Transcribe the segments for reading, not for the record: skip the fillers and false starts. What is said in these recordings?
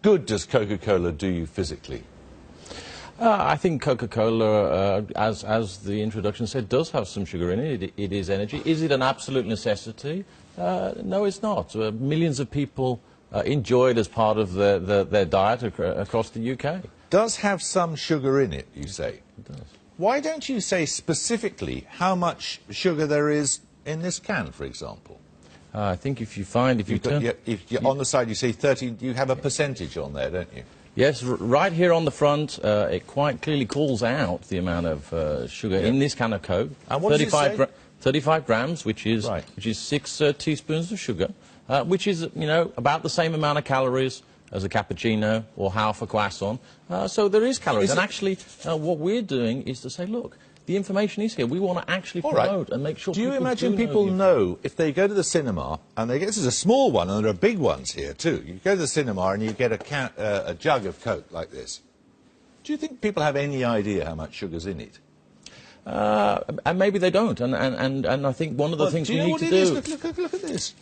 good does Coca-Cola do you physically? I think Coca-Cola, as the introduction said, does have some sugar in it. It is energy. Is it an absolute necessity? No, it's not. Millions of people enjoy it as part of their diet across the UK. Does have some sugar in it, you say? It does. Why don't you say specifically how much sugar there is in this can, for example? I think if you find, if you turn... on the side you say 30, you have a percentage on there, don't you? Yes, right here on the front, it quite clearly calls out the amount of sugar in this can of Coke. And what does it say? 35 grams, which is 6 teaspoons of sugar, which is, you know, about the same amount of calories as a cappuccino or half a croissant. So there is calories. And actually, what we're doing is to say, look, the information is here. We want to actually promote and make sure people do you imagine people know if they go to the cinema, and they get, this is a small one, and there are big ones here too. You go to the cinema and you get a jug of Coke like this. Do you think people have any idea how much sugar's in it? And maybe they don't. And I think one of the things we need to do... Look at this.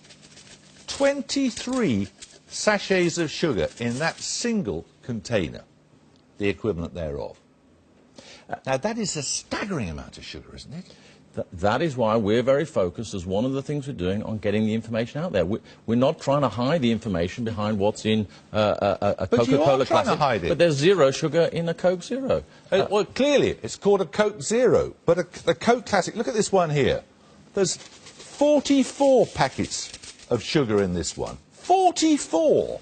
23 sachets of sugar in that single container, the equivalent thereof. Now, that is a staggering amount of sugar, isn't it? That is why we're very focused, as one of the things we're doing, on getting the information out there. We're not trying to hide the information behind what's in a Coca-Cola Classic. Hide it. But there's zero sugar in a Coke Zero. Well, clearly, it's called a Coke Zero. But the Coke Classic, look at this one here. There's 44 packets of sugar in this one. 44!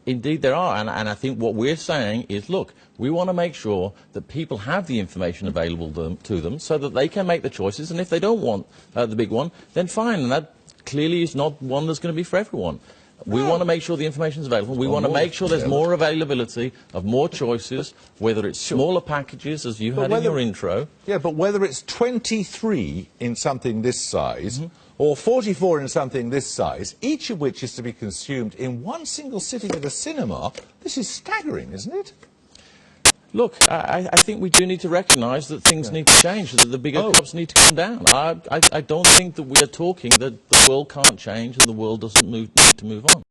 Indeed there are, and I think what we're saying is, look, we want to make sure that people have the information available to them so that they can make the choices, and if they don't want the big one, then fine, and that clearly is not one that's going to be for everyone. We want to make sure the information is available. We want to make sure there's more availability of more choices, whether it's smaller packages, as you had in your intro. Yeah, but whether it's 23 in something this size, or 44 in something this size, each of which is to be consumed in one single sitting at a cinema, this is staggering, isn't it? Look, I think we do need to recognise that things need to change, that the bigger cups need to come down. I don't think that we are talking that the world can't change and the world doesn't need to move on.